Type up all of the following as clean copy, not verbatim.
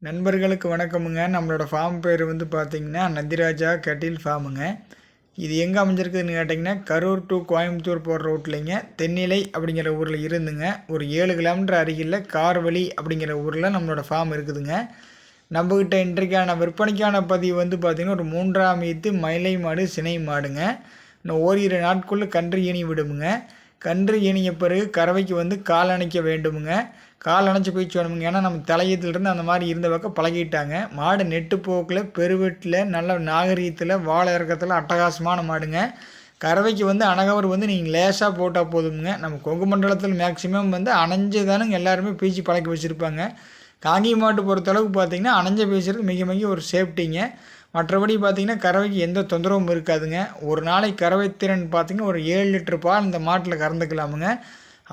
நண்பர்களுக்கு வணக்கமுங்க. நம்மளோட ஃபார்ம் பேர் வந்து பார்த்திங்கன்னா நந்திராஜா கட்டில் ஃபார்முங்க. இது எங்கே அமைஞ்சிருக்குதுன்னு கேட்டிங்கன்னா கரூர் டு கோயம்புத்தூர் போகிற ரோட்லைங்க தென்னிலை அப்படிங்கிற ஊரில் இருந்துங்க ஒரு 7 கிலோமீட்டர் அருகில் கார்வழி அப்படிங்கிற ஊரில் நம்மளோட ஃபார்ம் இருக்குதுங்க. நம்மக்கிட்ட இன்றைக்கான விற்பனைக்கான பதிவு வந்து பார்த்திங்கன்னா ஒரு 3ஆம் ஈத்து மயிலை மாடு சினை மாடுங்க. இன்னும் ஓரிரு நாட்குள்ளே கன்று ஈனி விடுமுங்க. கன்று ஈனிய பிறகு கறவைக்கு வந்து கால் அணைக்க வேண்டுமுங்க. கால் அணைச்சி போய் சொல்லணுங்க. ஏன்னா நம்ம தலையத்திலிருந்து அந்த மாதிரி இருந்த பக்கம் பழகிட்டாங்க. மாடு நெட்டு போக்கில் பெருவெட்டில் நல்ல நாகரீகத்தில் வாழை இறக்கத்தில் அட்டகாசமான மாடுங்க. கறவைக்கு வந்து அணகவர் வந்து நீங்கள் லேசாக போட்டால் போதுங்க. நம்ம கொங்கு மண்டலத்தில் மேக்சிமம் வந்து அணைஞ்சு தானுங்க எல்லாருமே பீச்சி பழக்கி வச்சுருப்பாங்க. காங்கி மாட்டு பொறுத்தளவுக்கு பார்த்திங்கன்னா அணைஞ்ச பேசுகிறது மிக மிக ஒரு சேஃப்டிங்க. மற்றபடி பார்த்திங்கன்னா கறவைக்கு எந்த தொந்தரவும் இருக்காதுங்க. ஒரு நாளைக்கு கறவை திறன் பார்த்திங்கன்னா ஒரு 7 லிட்டர் பால் இந்த மாட்டில் கறந்துக்கலாமுங்க.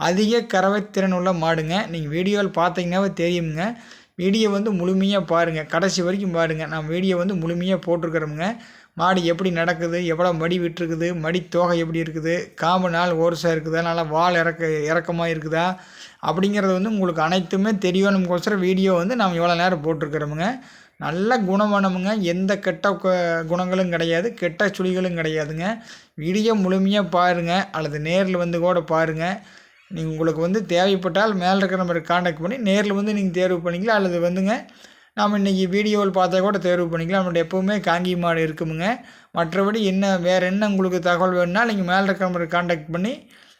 அதிக கறவைத்திறன் உள்ள மாடுங்க. நீங்கள் வீடியோவில் பார்த்தீங்கன்னாவே தெரியுங்க. வீடியோ வந்து முழுமையாக பாருங்கள், கடைசி வரைக்கும் பாருங்கள். நான் வீடியோ வந்து முழுமையாக போட்டிருக்கிறோமுங்க. மாடு எப்படி நடக்குது, எவ்வளோ மடி விட்டுருக்குது, மடி தோகை எப்படி இருக்குது, காம்பு நாள் ஓர்ஸாக இருக்குதா, நல்லா வால் இறக்கமாக இருக்குதா அப்படிங்கிறது வந்து உங்களுக்கு அனைத்துமே தெரியணும்கோசரம் வீடியோ வந்து நாம் இவ்வளோ நேரம் போட்டிருக்கிறோமுங்க. நல்ல குணமானமுங்க. எந்த கெட்ட குணங்களும் கிடையாது, கெட்ட சுழிகளும் கிடையாதுங்க. வீடியோ முழுமையாக பாருங்கள் அல்லது நேரில் வந்து கூட பாருங்கள். நீங்கள் உங்களுக்கு வந்து தேவைப்பட்டால் மேலே இருக்கிற நம்பருக்கு காண்டாக்ட் பண்ணி நேரில் வந்து நீங்கள் தேர்வு பண்ணிக்கலாம். அல்லது வந்துங்க நாம் இன்றைக்கி வீடியோவில் பார்த்தா கூட தேர்வு பண்ணிக்கலாம். நம்மளுடைய எப்போவுமே காங்கி மாடு இருக்குமுங்க. மற்றபடி வேறு என்ன உங்களுக்கு தகவல் வேணும்னா நீங்கள் மேலே இருக்கிற நம்பருக்கு காண்டாக்ட் பண்ணி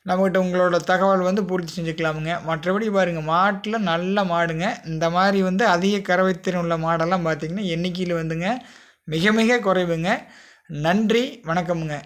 நம்மகிட்ட உங்களோட தகவல் வந்து பூர்த்தி செஞ்சுக்கலாமுங்க. மற்றபடி பாருங்கள், மாட்டில் நல்ல மாடுங்க. இந்த மாதிரி வந்து அதிக கறவைத்திறன் உள்ள மாடெல்லாம் பார்த்திங்கன்னா எண்ணிக்கையில் வந்துங்க மிக மிக குறைவுங்க. நன்றி, வணக்கமுங்க.